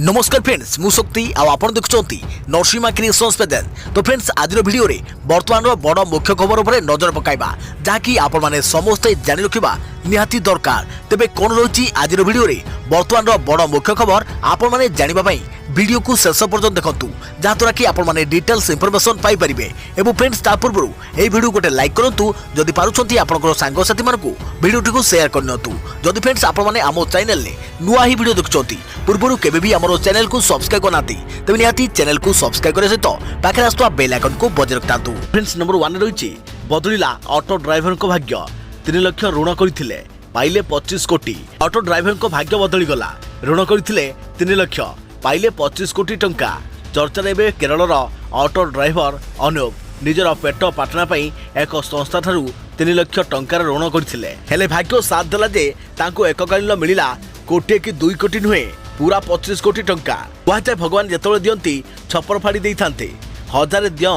नमस्कार फ्रेंड्स मु शक्ति आपण देखुंत नरसिंहा क्रिएशन्स पेजेंट। तो फ्रेंड्स आज वीडियो रे वर्तमान बड़ मुख्य खबर उपर नजर पकाइबा जहाँकि आपण माने समस्ते जानि रखिबा निहाती दरकार। तेबे कोन रही आज वीडियो रे वर्तमान बड़ मुख्य खबर आपण माने जानिबा पई वीडियो को शेष पर्यंत देखंतु जहाँद्वारा कि आपण माने डिटेल्स इनफॉरमेशन पाई परिबे। एवं फ्रेंड्स ता पूर्व ए वीडियो गोटे लाइक करंतु जदि पारुछंती आपनकर सांग साथी मानकु वीडियो टिको शेयर करनतु। जदि फ्रेंड्स आपण माने आमो चैनल ने नुआ ही वीडियो देखुछंती पूर्वरु केबे भी हमरो चैनल को सब्सक्राइब करनाती तबे निहाती चैनल को सब्सक्राइब करे सहित पाखरे आस्तुवा बेल आइकन को बजाय रखतांतु। फ्रेंड्स नंबर 1 रहिछि बदलिला ऑटो ड्राइवर को भाग्य 3 लाख ऋण करथिले पाइले 25 कोटी। ऑटो ड्राइवर को भाग्य बदली गला ऋण करथिले 3 लाख पाइले 25 कोटी टंका। चर्चा रे केरलर ऑटो ड्राइवर अनूप निजर पेट पाटना पई एक संस्था ठारू 3 लाख टंकार ऋण करथिले हेले भाग्य साथ देला जे तांको एककालीन मिलिला कोटी कि 2 कोटी नुहे पूरा 25 कोटी टंका। कहुए भगवान जेतବେଳେ दियंती छपर फाड़ी देई थांते हजार दिय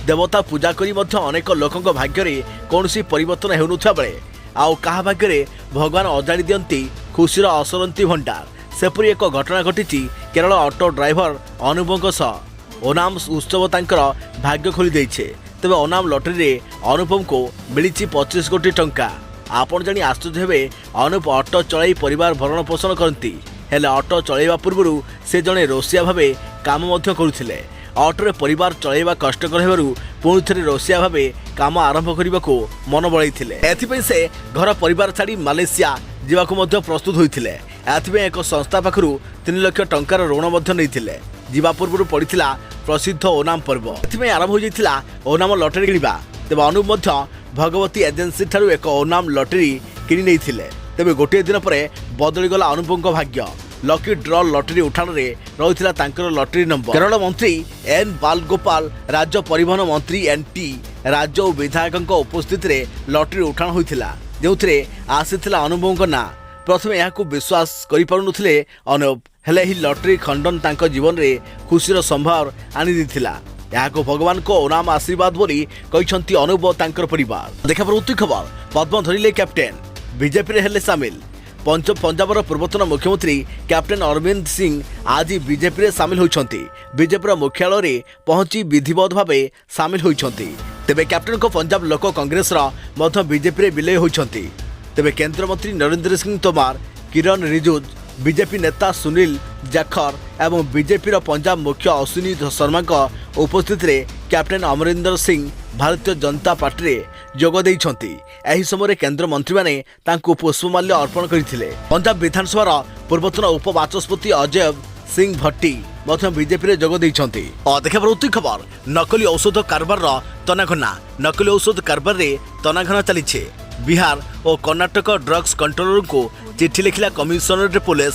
देवता पूजा करी मध्य अनेक लोकंक भाग्य कौनसी परिवर्तन हेउनुथा बेले आउ कहा भाग्य भगवान अजाड़ी दियंती खुशीर असरंती भंडार। सेपरी एक घटना घटी केरल ऑटो ड्राइवर अनूपों सह ओनाम उत्सव तांकर भाग्य खोली देइछे। तेबे ओनाम लॉटरी रे अनूपम को मिली 25 कोटी टंका। आपण जानी आश्चर्य हेबे अनूप ऑटो चलाई परिवार भरण पोषण करती हेले ऑटो चलाइबा पूर्व से जड़े रोसिया भावे काम मध्य करुथिले। ऑटोरे परिवार चलाइबा कष्टकर हेबारु पुणी थे रोसिया भावे काम आरंभ करने को मन बड़ाइथिले। एथिपई से घर परिवार छाड़ी मालेशिया जीवाकु मध्य प्रस्तुत होइथिले। एथिपई एक संस्था पाखरु 3 लाख टंकार ऋण मध्य नैथिले। जीवा पूर्व पड़िथिला प्रसिद्ध ओनाम पर्व। एथिपई आरंभ हो जाइथिला ओनाम लॉटरी किनिबा। तेबे अनूप मध्य भगवती एजेंसी ठारू एक ओनाम लॉटरी किनि नैथिले। तेबे गोटे दिन पर बदली गला अनूपंक भाग्य। लकी ड्र लॉटरी उठाण रे रहिथिला तांकर लॉटरी नंबर। केरल मंत्री एन बालगोपाल राज्य परिवहन मंत्री एनटी राज्य और विधायक उपस्थित रे लॉटरी उठाण होइथिला जेउथरे आसीथिला अनुभवक ना। प्रथमे याकू विश्वास करि पारुनथिले अनूप हेले ही लॉटरी खंडन तांको जीवन रे खुशीर संभार आनी दिथिला। याकू भगवान को ओनाम आशीर्वाद बोली कहिसंती अनूप तांकर परिवार। देखा प्रवृत्ति खबर पद्म धरिले कैप्टेन बीजेपी रे हेले सामिल। पंजाबर पूर्वतन मुख्यमंत्री कैप्टेन अरविंद सिंह आज बीजेपी रे सामिल होइछंती। बीजेपी मुख्यालय रे पहुंची विधिवत भावे सामिल होइछंती। तेबे कैप्टेन को पंजाब लोक कांग्रेस रा मध्य बीजेपी रे विलय होइछंती। तेबे केंद्र मंत्री नरेंद्र सिंह तोमर किरण रिजिजू बीजेपी नेता सुनील जाखर एवं बीजेपी पंजाब मुख्य अश्विनी शर्मा उपस्थित रे कैप्टेन अमरिंदर सिंह भारतीय जनता पार्टी रे जोग देइछंती। एही समय केंद्र मंत्री माने तांको पुष्पमाल्य अर्पण करथिले। पंजाब विधानसभा पूर्वतन उपबाचस्पति अजय सिंह भट्टी मध्य बीजेपी रे जोग देइछंती। देखा प्रवृत्ति खबर नकली औषध कारबार तनाघना। नकली औषध कारबार रे तनाघना चलीछे। बिहार और कर्नाटक ड्रग्स कंट्रोलर को चिठी लिखिला कमिशनरेट पुलिस।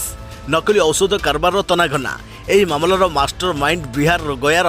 नकली औषध कारबार तनाघना। एही मामलार मास्टर माइंड बिहार गयार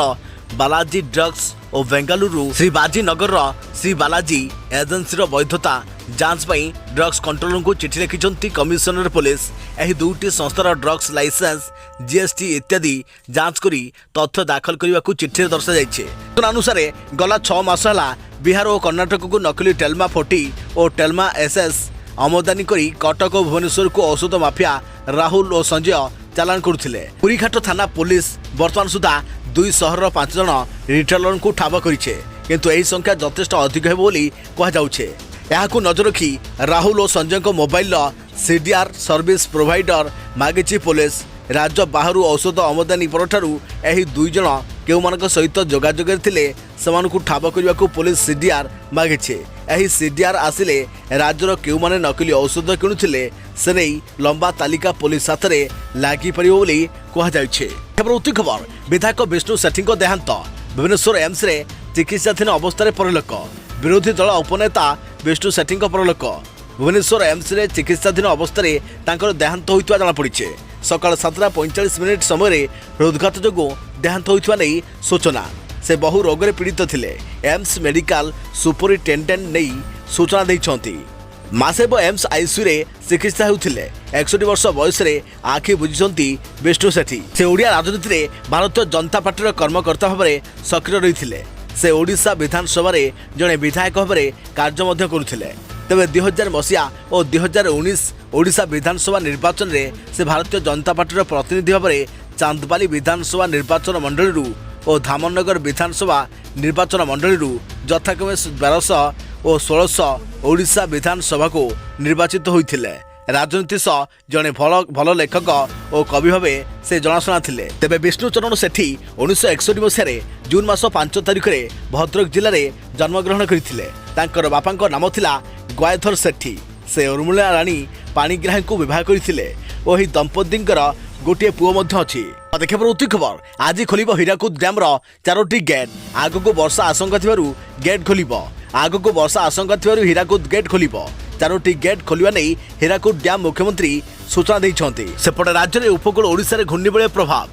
बालाजी ड्रग्स और बेंगालुरु श्री बाजी नगर श्री बालाजी एजेंसी वैधता जांच पाई ड्रग्स कंट्रोलर को चिठी लिखिंट कमिशनरेट पुलिस। एही दुईटी संस्थार ड्रग्स लाइसेंस जीएसटी इत्यादि जांच करी तथ्य दाखल करने को चिठी दर्शा जाइछे। अनुसार गला 6 मास है बिहार और कर्नाटक को नकली टेलमा 40 और टेलमा एसएस आमदानी करी कटक और भुवनेश्वर को औषध माफिया राहुल और संजय चालान करुथिले। पुरीघाट थाना पुलिस वर्तमान सुधा 2 शहर 5 जन रिटेलर को ठाब करिछे किंतु एही संख्या यथेष्ट अधिक हेबो बोली कहा जाउछे। याकू नजर रखी राहुल और संजय को मोबाइल सीडीआर सर्विस प्रोवाइडर मागिछि पुलिस। राज्य बाहर औषध आमदानी परठारू एही 2 जन केउमानक सहित जोगाजोग थिले सेमानकु ठाब करने को पुलिस सीडीआर मागिछे। एही सीडीआर आसिले राज्यर केउमाने नकली औषध किणुथिले से नहीं लंबा तालिका पुलिस हाथ में लागि परिबो बोली कहा जाइछे। प्रवृत्ति खबर विधायक विष्णु सेठी देहांत। भुवनेश्वर एम्स रे चिकित्साधीन अवस्था परलोक। विरोधी दल उपनेता विष्णु सेठी परलोक। भुवनेश्वर एम्स रे चिकित्साधीन अवस्था तांकर देहांत होइतवा जଣା पड़िछे। सकाळ 7:45 समय हृदघात जोगु देहांत होइतवा नै सूचना। से बहु रोग रे पीड़ित थिले। एम्स मेडिकल सुपरिटेंडेंट नै सूचना दैछंती। मासेब एम्स आईसीयू रे चिकित्सा होउथिले। 61 वर्ष बयस रे आखि बुझिसंती विष्णु सेठी। से ओडिया राजनीति रे भारतीय जनता पार्टी कर्मकर्ता भाबरे सक्रिय रहिथिले। से ओडिशा विधानसभा रे जणे विधायक भाबरे कार्य मध्य करुथिले। तेबे 2000 मसीहा और 2019 ओडिशा विधानसभा निर्वाचन रे से भारतीय जनता पार्टी प्रतिनिधि भाव में चांदबाली विधानसभा निर्वाचन मंडली और धामनगर विधानसभा निर्वाचन मंडली यथाक्रमे 1200 और 1600 ओडिशा विधानसभा को निर्वाचित होते। राजनीति सह जड़े भल लेखक और कवि भाव से जनाशुना थे। तेज विष्णुचरण सेठी 1961 मसीह जून मास 5 तारिख में भद्रक जिले में जन्मग्रहण करते। बापा नाम थिला गयाधर सेठी। से उर्मिला राणी पाणिग्राही को विवाह करते और यह दंपति गोटे पुओ अच्छी। देखिए परवर्ती खबर आज खोल हीराकुद डैम 4टी गेट। आग को वर्षा आशंका गेट खोल। आग को वर्षा आशंका हीराकुद गेट खोल। 4टी गेट खोलिया नहीं हीराकुद डैम मुख्यमंत्री सूचना देते। सेपटे राज्य में उपकूल ओडिशा रे घूर्णिबलय प्रभाव।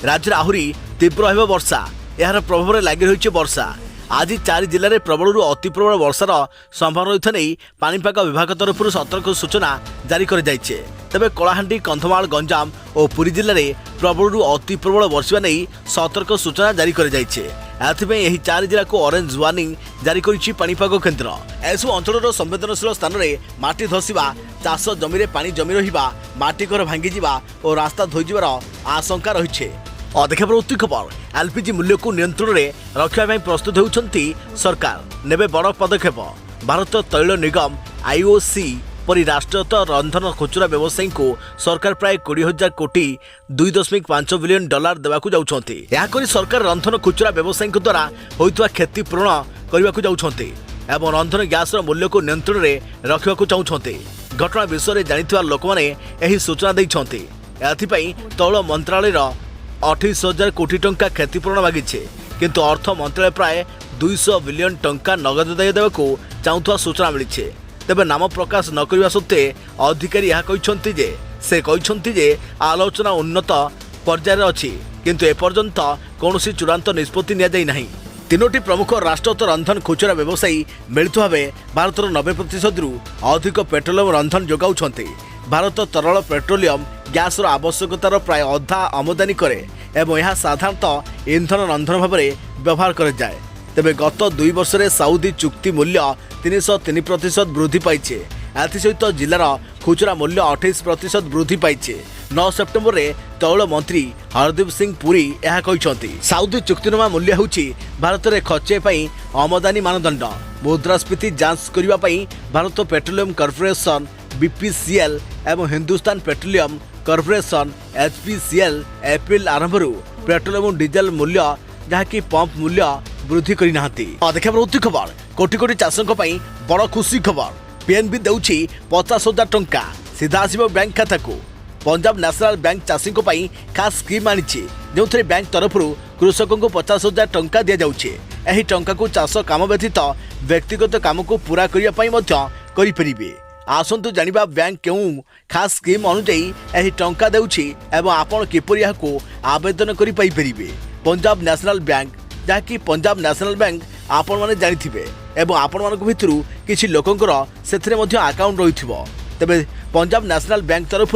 राज्य में आहरी तीव्र हो वर्षा। यार प्रभाव में लगी रही वर्षा। आज 4 जिले में प्रबल अति प्रबल वर्षार संभावना रही नहीं पाणीपाग विभाग तरफ सतर्क सूचना जारी कर तेज कलाहांडी कंधमाल गंजाम और पुरी जिले में प्रबल अति प्रबल वर्षा नहीं सतर्क सूचना जारी कर 4 जिला को ऑरेंज वार्निंग जारी करिछि पाणीपाग केन्द्र। एसबु अंचल संवेदनशील स्थान में माटी धसवा, चाष जमी पानी जमी रहा, माटी घर भांगी जावा और रास्ता धोईजार आशंका रही। देखिए परवर्ती खबर एलपीजी मूल्य को नियंत्रण में रखा प्रस्तुत होती सरकार नेबे बड़ पदक्षेप। भारत तैल निगम आईओसी परी राष्ट्रीयत रंधन खुचरा व्यवसायी को सरकार प्राय 20,000 कोटी $2.5 बिलियन देवाक जाउछंती। याकरी सरकार रंधन खुचरा व्यवसायी द्वारा होइतवा क्षति पूरण करने को जाउछंती एवं रंधन गैस मूल्य को नियंत्रण में रखा चाहते। घटना विषय में जानिथिबा लोक माने एही सूचना दैछंती। एथिपई तैल मंत्रालय 28,000 कोटी टंका क्षतिपूरण मागिछे, किंतु अर्थ मंत्रालय प्राय 200 बिलियन टंका नगद दाय देवाक चाहूवा सूचना मिली। तेबे नाम प्रकाश न करने सत्वे अधिकारी यह कहते जे आलोचना उन्नत पर्यायर अच्छी, किंतु एपर्यंत कौनसी चूड़ांत निष्पत्ति नि जाई नहीं। 3टी प्रमुख राष्ट्रीय रंधन खुचरा व्यवसायी मिलित भाव भारतर 90% रु अधिक पेट्रोलियम रंधन जोगाउछंती। भारत तरल पेट्रोलियम गैस आवश्यकतार प्राय अधा आमदानी करे एवं यह साधारणतः इंधन रंधन भाव में व्यवहार करे जाए। तेबे गत 2 वर्ष में साउदी चुक्ति मूल्य 303% वृद्धि पाइछे। एसहित जिलार खुचरा मूल्य 28% वृद्धि पाइछे। 9 सेप्टेम्बर में तैल मंत्री हरदीप सिंह पुरी यह कहते। साउदी चुक्तिनामा मूल्य होउछि भारत में खर्चे आमदानी मानदंड। मुद्रास्फीति जांच करने भारत पेट्रोलियम कॉर्पोरेशन बीपीसीएल एवं Hindustan petroleum corporation HPCL April आरंभ पेट्रोलियम और डीजेल मूल्य जहाँकि पंप मूल्य वृद्धि करना। देखा परवर्ती खबर कोटी कोटी चाषों बड़ खुशी खबर। पीएनबी देउछि 50,000 टंका सीधा आसिबो बैंक खाता को। पंजाब नेशनल बैंक चाषी खास स्कीम आनी जो बैंक तरफ कृषकों को 50,000 टंका दि जाउछि। एही टंका को चाष काम व्यतीत व्यक्तिगत काम को पूरा करें। आसंतु जानिबा बैंक क्यों खास स्कीम अनुଯାयी एही टंका देउछि एवं आपण किपरि याको आवेदन करि पाई परिबे। पंजाब नेशनल बैंक जहाँकि पंजाब नेशनल बैंक आपण माने जानिथिबे एवं आपण मानक भितरु किछि लोकंकर सेथरे मध्य अकाउंट रहिथिबो। तबे पंजाब नेशनल बैंक तरफ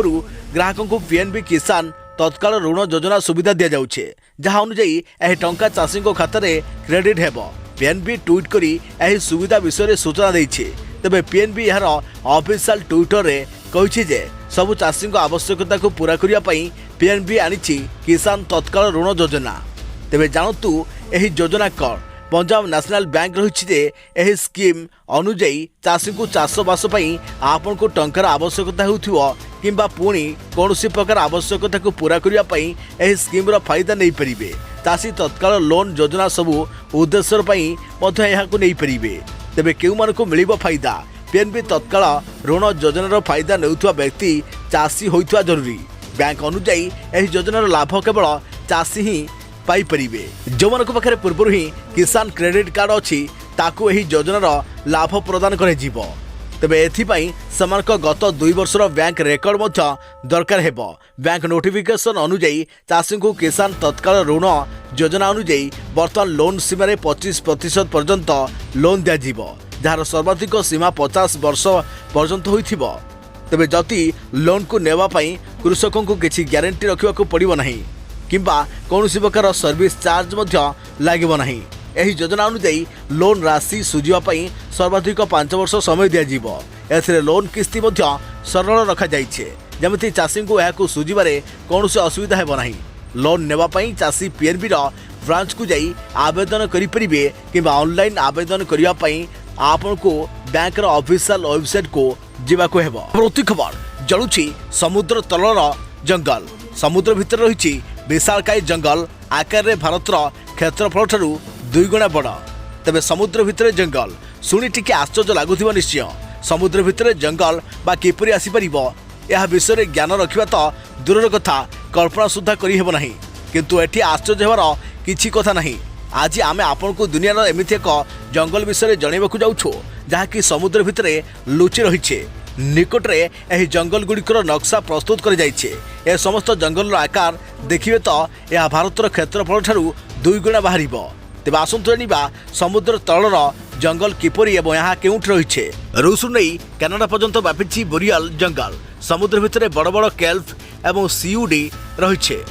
ग्राहकों को पीएनबी किसान तत्काल ऋण योजना सुविधा दि जाउछे, जहाँ अनुଯାयी एही टंका चाषी खाता रे क्रेडिट हेबो। पीएनबी ट्वीट करी एही सुविधा विषय रे सूचना दैछे। तेबे पीएनबी यार ऑफिशियल ट्विटर रे कहिछि जे सबु चाषी आवश्यकता को पूरा करिया पई पीएनबी आनिछि किसान तत्काल ऋण योजना। तेबे जानतु एही योजना कौन। पंजाब नेशनल बैंक रही जे एही स्कीम अनुଯାयी चाषी को चाषबास आपन को टंकार आवश्यकता होथिबो किंबा पुणी कौनसी प्रकार आवश्यकता को पूरा करने एही स्कीम रो फायदा नहीं परिबे। चाषी तत्काल लोन योजना सबू उद्देश्य नहीं परिबे। तेबे केउ मानको मिलिबो फायदा। पीएनबी तत्काल ऋण योजनार फायदा नेउथुवा व्यक्ति चाषी होइथुवा जरूरी। बैंक अनुଯାयी एही योजनार लाभ केवल चाषी ही पाई परिबे। जो मानको पाखरे पूर्व ही किसान क्रेडिट कार्ड अछि ताकू एही योजनार लाभ प्रदान करे जीवो। तेबे एथिपाई समानक गत 2 वर्षर बैंक रेकर्ड मध्य दरकार हेबो। बैंक नोटिफिकेशन अनुଯାयी चाषी को किसान तत्काल ऋण योजना अनुଯାयी वर्तमान लोन सीमा 25% पर्यंत लोन दिया जीवो, जार सर्वाधिक सीमा 50 वर्ष पर्यंत होइथिबो। तेबे जति लोन को नेवा पई कृषकों को किछि गारंटी रखिबा को पड़िबो नाही किंबा कौनसी प्रकार सर्विस चार्ज मध्य लागिबो नाही। एही योजना अनुଯାयी लोन राशि सुझिबा पई सर्वाधिक 5 वर्ष समय दिया जीवो। एथिरे लोन किस्ती मध्य सरल रखा जाइछे, जेमिति चाषी को याकू सुझिबारे कौनसी असुविधा हेबो नाही। लोन नेवा पई चासी पीएनबी रो ब्रांच को जाई आवेदन करि परिबे किबा ऑनलाइन आवेदन करिया पई आपनको बैंक रो ऑफिशियल वेबसाइट को जीवा को हेबो। प्रति खबर जळुछि समुद्र तलर जंगल। समुद्र भितर रहिछि विशालकाय जंगल आकार रे भारतर क्षेत्रफल ठारू 2 गुणा बड़। तबे समुद्र भितर जंगल सुनी टिके आश्चर्य लागुथिबो निश्चय। समुद्र भितर जंगल बा किपरि आसी परिबो यह विषय रे ज्ञान रखिबा तो दूरर कथा कल्पना सुद्धा करि हेबो नाही। किंतु एठी आश्चर्य हेबार किछि कथा नाही। आज आमे आपनको दुनियार एमिति एक जंगल विषय जणैबाकू जाउछो जहाँकि समुद्र भितर लुचि रहिछे। निकटरे एही जंगल गुड़िकर नक्शा प्रस्तुत कर जाइछे। ए समस्त जंगल आकार देखिबे तो यह भारतर क्षेत्रफल ठारू 2 गुणा बाहरिबो। तेबे आसंतु जानिबा समुद्र तलर जंगल किपरि एवं यहाँ केउठ रहिछे। रूस नहीं कनाडा पर्यंत व्यापी बोरियल जंगल। समुद्र भितर बड़ बड़ केल्फ एवं सीयूडी रहिछे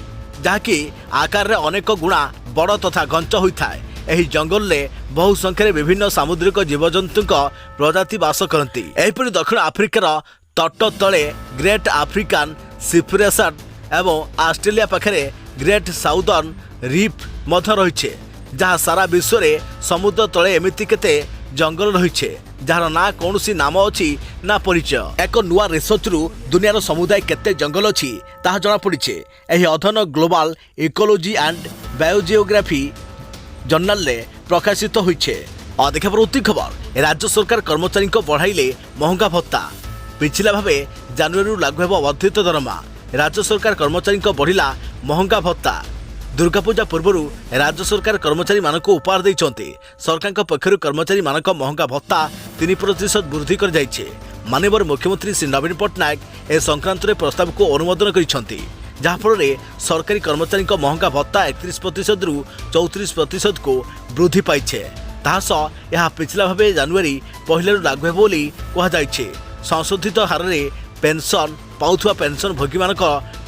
जहाँकि आकार रे अनेक गुणा बड़ तथा घंच होता है। एही जंगल रे बहु संख्यार विभिन्न सामुद्रिक जीवजंतु प्रजाति बास करती। एहीपरि दक्षिण आफ्रिकार तट तले ग्रेट आफ्रिकान सिफरेसट एवं ऑस्ट्रेलिया पाखरे ग्रेट साउदर्न रीफ मध्य रहिछे जहाँ सारा विश्व रे समुद्र तले एमिति केते जंगल रहिछे जार ना कौनसी नाम अछि ना परिचय। एक नुआ रिसर्च रु दुनियार समुदाय केते जंगल अछि ताहा जणा पड़िछे। एही अध्ययन global ecology and biogeography journal रे प्रकाशित होइछे। अधिक प्रति खबर राज्य सरकार कर्मचारी को बढ़ाइले महंगा भत्ता। पिछला भावे जनवरी लागू हेबो वर्धित दरमा। राज्य सरकार कर्मचारी को बढ़िला महंगा भत्ता। दुर्गा पूजा पूर्व राज्य सरकार कर्मचारी मानक उपहार देइछन्ते। सरकार पक्षर कर्मचारी मानक महंगा भत्ता 3% वृद्धि कर जाइछे। माननीय मुख्यमंत्री श्री नवीन पट्टनायक ए संक्रांत रे प्रस्ताव को अनुमोदन करिसन्ते जहाँफल सरकारी कर्मचारी महंगा भत्ता 31% रु 34% को वृद्धि पाइछे। तासह यह पिछला भावे जनवरी 1 लागू हेबो बोली कहा जाइछे। संशोधित हार रे पेंशन पाउथुवा पेंशन भोगी मानक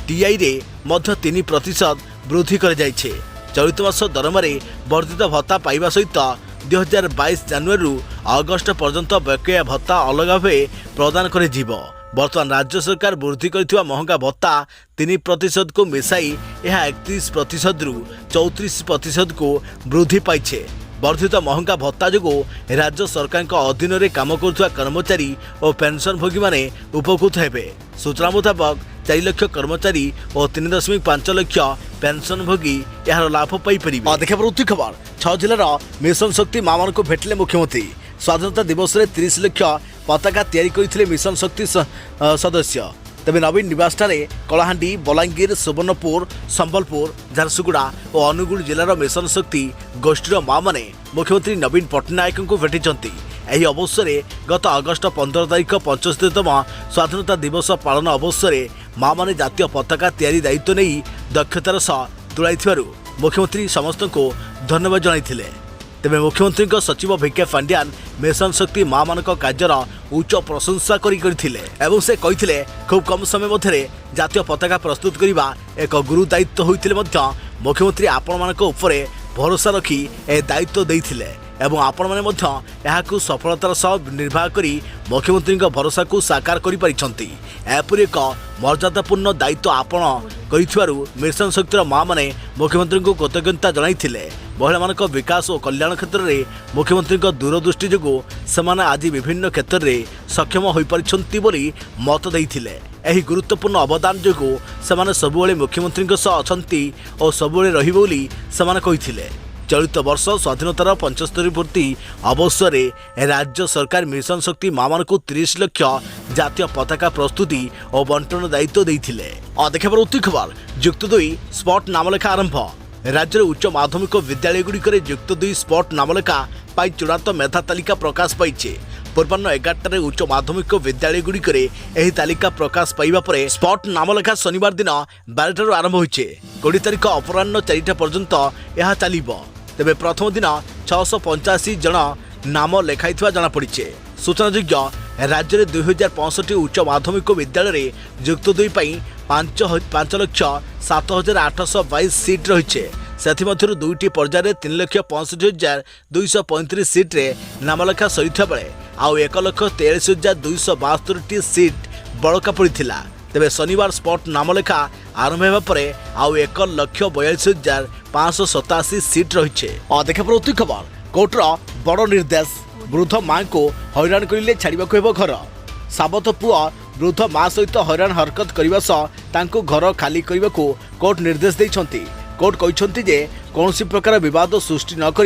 टीआई रे मध्य 3% वृद्धि कर जाइछे। चलित मास दरमारे वर्धित भत्ता पाइबा सहित 2022 जनवरी रु अगस्त पर्यंत बकेया भत्ता अलग भावे प्रदान करे जीवो। वर्तमान राज्य सरकार वृद्धि करथिबा महंगा भत्ता 3% को मिसाई यह 31% रु 34% को वृद्धि पाइछे। वर्धित महंगा भत्ता जो राज्य सरकार अधीन में काम करुवा कर्मचारी और पेंशन भोगी माने उपकृत हेबे। सूचना मुताबक 4 लाख कर्मचारी और 3.5 लाख पेंशन भोगी यार लाभ पाई परिबे। अधिक प्रति खबर 6 जिलार मिशन शक्ति मां मान को भेटले मुख्यमंत्री। स्वाधीनता दिवस रे 30 लाख पताका तैयारी करथिले मिशन शक्ति सदस्य। तेज नवीन निवास कलाहांडी बलांगीर सुवर्णपुर संबलपुर झारसुगुड़ा और अनुगुल जिलार मिशन शक्ति गोष्ठीर माँ मैंने मुख्यमंत्री नवीन पट्टनायक को भेटिଛନ୍ତି। ଏହି ଅବସରରେ ଗତ ଅଗଷ୍ଟ 15 ତାରିଖ 75ତମ ସ୍ୱାଧୀନତା ଦିବସ ପାଳନ ଅବସରରେ ମାମାନେ ଜାତୀୟ ପତାକା ତିଆରି ଦାୟିତ୍ୱ ନେଇ ଦକ୍ଷତାର ସହ ତୁଳାଇଥିବାରୁ ମୁଖ୍ୟମନ୍ତ୍ରୀ ସମସ୍ତଙ୍କୁ ଧନ୍ୟବାଦ ଜଣାଇଥିଲେ। ତେବେ ମୁଖ୍ୟମନ୍ତ୍ରୀଙ୍କ ସଚିବ ଭିକେ ପାଣ୍ଡିଆନ ମିଶନ ଶକ୍ତି ମାମାନଙ୍କ କାର୍ଯ୍ୟର ଉଚ୍ଚ ପ୍ରଶଂସା କରିଥିଲେ ଏବଂ ସେ କହିଥିଲେ ଖୁବ୍ କମ୍ ସମୟ ମଧ୍ୟରେ ଜାତୀୟ ପତାକା ପ୍ରସ୍ତୁତ କରିବା ଏକ ଗୁରୁ ଦାୟିତ୍ୱ ହୋଇଥିଲେ ମଧ୍ୟ ମୁଖ୍ୟମନ୍ତ୍ରୀ ଆପଣମାନଙ୍କ ଉପରେ ଭରସା ରଖି ଏ ଦାୟିତ୍ୱ ଦେଇଥିଲେ ଏବଂ ଆପଣମାନେ ମଧ୍ୟ ଏହାକୁ ସଫଳତାର ସହ ନିର୍ବାହ କରି ମୁଖ୍ୟମନ୍ତ୍ରୀଙ୍କ ଭରସାକୁ ସାକାର କରିପାରିଛନ୍ତି। ଏପରି ଏକ ମର୍ଯ୍ୟାଦାପୂର୍ଣ୍ଣ ଦାୟିତ୍ୱ ଆପଣ କରିଥିବାରୁ ମିଶନ ଶକ୍ତିର ମାମାନେ ମୁଖ୍ୟମନ୍ତ୍ରୀଙ୍କୁ କୃତଜ୍ଞତା ଜଣାଇଥିଲେ। ମହିଳାମାନଙ୍କ ବିକାଶ ଓ କଲ୍ୟାଣ କ୍ଷେତ୍ରରେ ମୁଖ୍ୟମନ୍ତ୍ରୀଙ୍କ ଦୂରଦୃଷ୍ଟି ଯୋଗୁଁ ସେମାନେ ଆଜି ବିଭିନ୍ନ କ୍ଷେତ୍ରରେ ସକ୍ଷମ ହୋଇପାରିଛନ୍ତି ବୋଲି ମତ ଦେଇଥିଲେ। ଏହି ଗୁରୁତ୍ୱପୂର୍ଣ୍ଣ ଅବଦାନ ଯୋଗୁଁ ସେମାନେ ସବୁବେଳେ ମୁଖ୍ୟମନ୍ତ୍ରୀଙ୍କ ସହ ଅଛନ୍ତି ଓ ସବୁବେଳେ ରହିବେ ବୋଲି ସେମାନେ କହିଥିଲେ। चलित वर्ष स्वाधीनतार 75 पूर्ति अवसर राज्य सरकार मिशन शक्ति मां को 30 लाख जातीय पताका प्रस्तुति और बंटन दायित्व देते। अधिक खबर युक्त 2 स्पॉट नामलेखा आरंभ। राज्य उच्च माध्यमिक विद्यालय गुड़िक युक्त 2 स्पॉट नामलेखा चूड़ांत मेधा तालिका प्रकाश पाई। पूर्वाह्न 11 उच्च माध्यमिक विद्यालय गुड़िक तालिका प्रकाश पाइबा परे स्पॉट नामलेखा शनिवार दिन 12 आरंभ होइछे। 20 तारिख अपराह्न 4टा पर्यंत यह चलिबो। तेबे प्रथम दिन 685 जन नाम लेखाइथिबा जଣା पड़िछे। सूचनायोग्य राज्य में 2065 उच्च माध्यमिक विद्यालय युक्त 2 5,07,822 सीट रही। से 2टी पर्यायर 3,65,235 सीट रे नामलेखा सरीथा बेले आउ 1,43,272 सीट बड़का पड़ता। तेबे शनिवार स्पॉट नामलेखा आरंभ होगा पर आउ 1,42,587 सीट रही। देखा प्रति खबर कोर्टर बड़ निर्देश वृद्ध मां को हैरान करें छाड़ा घर साबत पुआ वृद्ध मां सहित हैरान हरकत करने सह घर खाली करने को कोर्ट निर्देश देते। कोर्ट कहते जे कौन प्रकार विवाद सृष्टि नक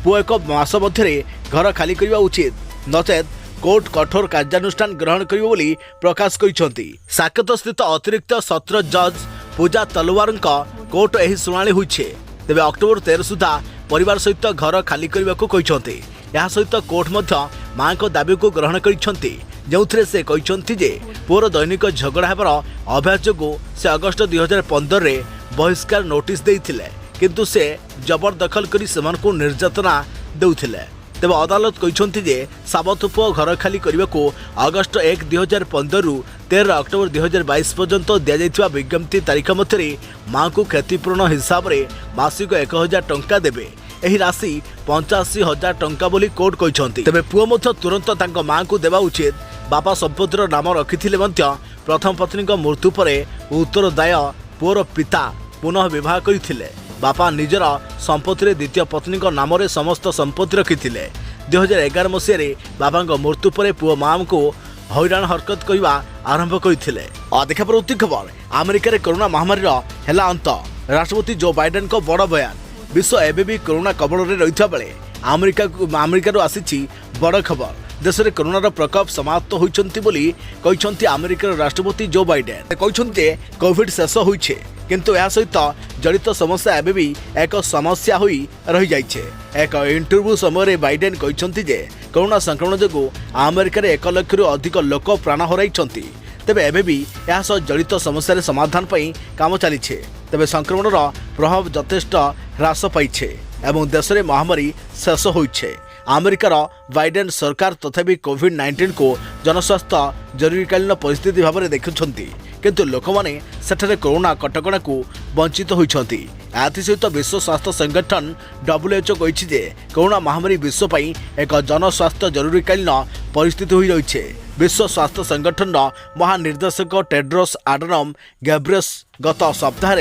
पुआ 1 मास मध्य घर खाली करने उचित नचेत कोर्ट कठोर कार्यानुष्ठान ग्रहण करिबो बोली प्रकाश करिसेंती। साकेत स्थित अतिरिक्त सत्र जज पूजा तलवार कोर्ट एही सुनाली होइछे। तेबे अक्टोबर 13 सुधा परिवार सहित घर खाली करने को कहते। यह सहित कोर्ट मध्य मां को दाबी को ग्रहण करिसेंती जो से कहते जे पुअर दैनिक झगड़ा हेबार अभ्यास जो से अगस्त 2015 रे बहिष्कार नोटिस देइथिले किंतु से जबरदखल करी सेमानकु निर्यातना देउथिले। तेज अदालत कहते जे साबत पुओ घर खाली करने को अगस्त 1, 2015 रु 13 अक्टोबर 2022 पर्यंत दि जाइथिबा विज्ञप्ति तारीख मध्य मां को क्षतिपूरण हिसाब से मासिक 1,000 टंका देबे। एही राशि 85,000 टंका बोली कोर्ट कहते। तेबे पुओ मध्य तुरंत तांको मां को देवा उचित। बापा संपत्तिर नाम रखिथिले मध्य प्रथम पत्नी मृत्यु पर उत्तरदाय पुओर पिता पुनः विवाह करथिले। बापा निजर संपत्ति द्वितीय पत्नी नाम समस्त संपत्ति रखिथिले। 2011 मसीह बाबा मृत्यु पर पुओ मां को हैरान हरकत करने आरंभ करथिले। देखा प्रति खबर अमेरिका कोरोना महामारी है अंत राष्ट्रपति जो बाइडेन को बड़ बयान। विश्व एबे भी कोरोना कबल में रही बेले अमेरिका आसी बड़ खबर। देश में कोरोनार प्रकोप समाप्त होती कहते अमेरिकार राष्ट्रपति जो बाइडेन कहते कोविड शेष होइछे किंतु यह सहित जड़ित समस्या एबे भी एक समस्या होई रही जाइछे। एक इंटरव्यू समय बाइडेन कहते जे कोरोना संक्रमण जो अमेरिका 1 लाख रु अधिक लोक प्राण हराइछंती। तेबे एबे भी यह सह जड़ित समस्या समाधान पई काम चलीछे। तेबे संक्रमणर प्रभाव यथेष्ट ह्रास पाइछे एवं देश में महामारी शेष होइछे। अमेरिकार बाइडेन सरकार तथापि कोविड-19 को जनस्वास्थ्य जरूरीकालीन परिस्थिति भाव में देखुंट किंतु लोक मैंने सेठारे कोरोना कटकणा को वंचित होइछंती। एसहित विश्व स्वास्थ्य संगठन WHO कही जे कोरोना महामारी विश्व एक जनस्वास्थ्य जरूरीकालीन परिस्थिति हो रही। विश्व स्वास्थ्य संगठन महानिर्देशक टेड्रोस आडनम गैब्रियस गत सप्ताह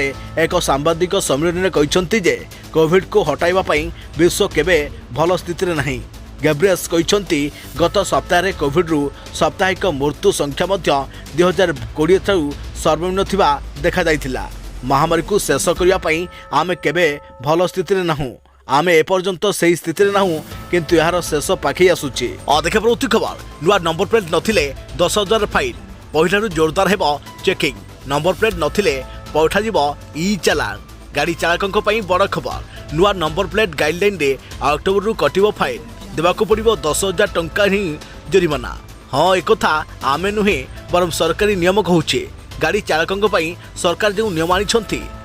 एक सांबादिक सम्मेलन में कहते जे कोविड को हटाइबा पई विश्व केबे भल स्थिति में नहीं। गैब्रियस कहते गत सप्ताह कोविड रु साप्ताहिक मृत्यु संख्या 2020 सर्वनिम्न थिबा देखा जाइथिला। महामारी को शेष करने आमे केबे भल स्थिति में नहूँ। आमे एपर्यंत से स्थिति में नहूँ किंतु यार शेष पाखे आसुची। देखा प्रति खबर नुआ नंबर प्लेट नथिले 10,000 फाइन पहिलारू जोरदार हेबो चेकिंग। नंबर प्लेट नथिले पैठा जीवो ई चालान। गाड़ी चालकों बड़ खबर नुआ नंबर प्लेट गाइडलाइन रे अक्टोबर रु कटिबो फाइन देवाको पड़िबो 10,000 टंका ही जरिमाना। हाँ एक आमे नुहे बरम सरकारी नियम कहूचे। गाड़ी चालकों सरकार जो नियम आनी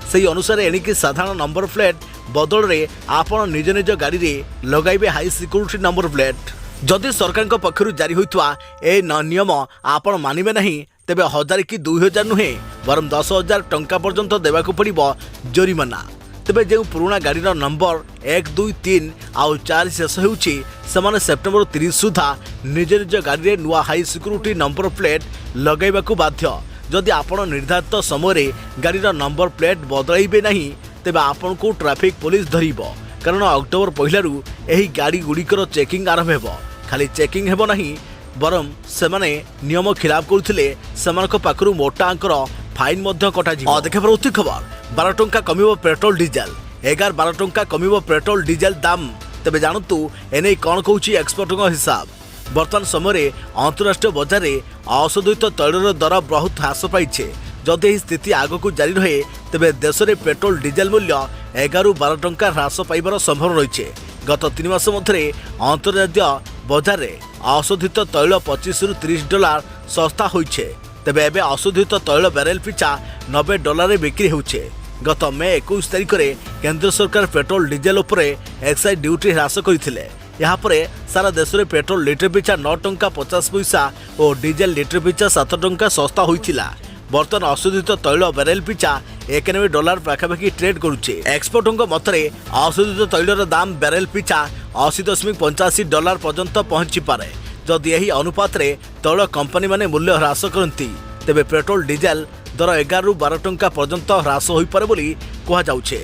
से अनुसार एणिकी साधारण नंबर प्लेट बदल में आपण निज निज गाड़ी रे लगाइबे हाई सिक्योरिटी नंबर प्लेट। जदि सरकार पक्षर जारी होइतवा ए नियम आपण मानिबे नहीं तेबे 1,000 कि 2,000 नुहे बरम 10,000 टंका पर्यंत देवाको पड़िबो जरिमाना। तेबे जो पुराना गाड़ीर नंबर 1, 2, 3 आउ 4 शेष होउची सेमाने सेप्टेम्बर 30 सुधा निज निज गाड़ी रे नुआ हाई सिक्योरिटी नंबर प्लेट लगाइबाकू बाध्य। जदि आपण निर्धारित समय गाड़ीर नंबर प्लेट बदलाइबे नहीं तेबे आपण को ट्रैफिक पुलिस धरिबो। कारण अक्टोबर पहिलारू एही गाड़ी गुड़िकर चेकिंग आरंभ हेबो। खाली चेकिंग हेबो नहीं बरम सेमाने नियम खिलाफ करुथिले सेमानक पाखरु मोटा अंकर फाइन मध्य कटा। देखा प्रति खबर 12 टंका कमिबो पेट्रोल डीजेल। 11-12 टंका कमिबो पेट्रोल डीजेल दाम। तेबे जानतु एने कौन कहूची एक्सपर्टों हिसाब। वर्तमान समय अंतरराष्ट्रीय बजार में अशोधित तैलर दर बहुत ह्रास पाइछे। जदि यह स्थिति आगक जारी रहे तेबे देश में पेट्रोल डीजेल मूल्य 11-12 टंका ह्रास पाइबार संभावना रही। गत 3 मास मध्य अंतर्जातीय बजार में अशोधित तैल 25 रु 30 डॉलर सस्ता होइछे। तेबे एबे अशोधित तैल बैरेल पिछा 90 डॉलर बिक्री होउछे। गत मे 21 तारिख में केंद्र सरकार पेट्रोल डीजेल उपरे एक्साइज ड्यूटी ह्रास करथिले। यहाँ पर सारा देश में पेट्रोल लिटर पिछा 9 टंका 50 पैसा और डीजेल लिटर पिछा 7 टंका सस्ता होइथिला। बर्तमान अशोधित तैल बैरेल पिछा 91 डॉलर पाखापाखि ट्रेड करुचे। एक्सपर्टों मतरे अशोधित तैलर दाम बैरेल पिछा 80.85 डॉलर पर्यंत पहुंची पारे जदि यही अनुपात रे तैल कंपनी माने मूल्य ह्रास करती। तेबे पेट्रोल डीजेल दर 11 ରୁ 12 टंका पर्यंत ह्रास होईपारे बोली कहुछे।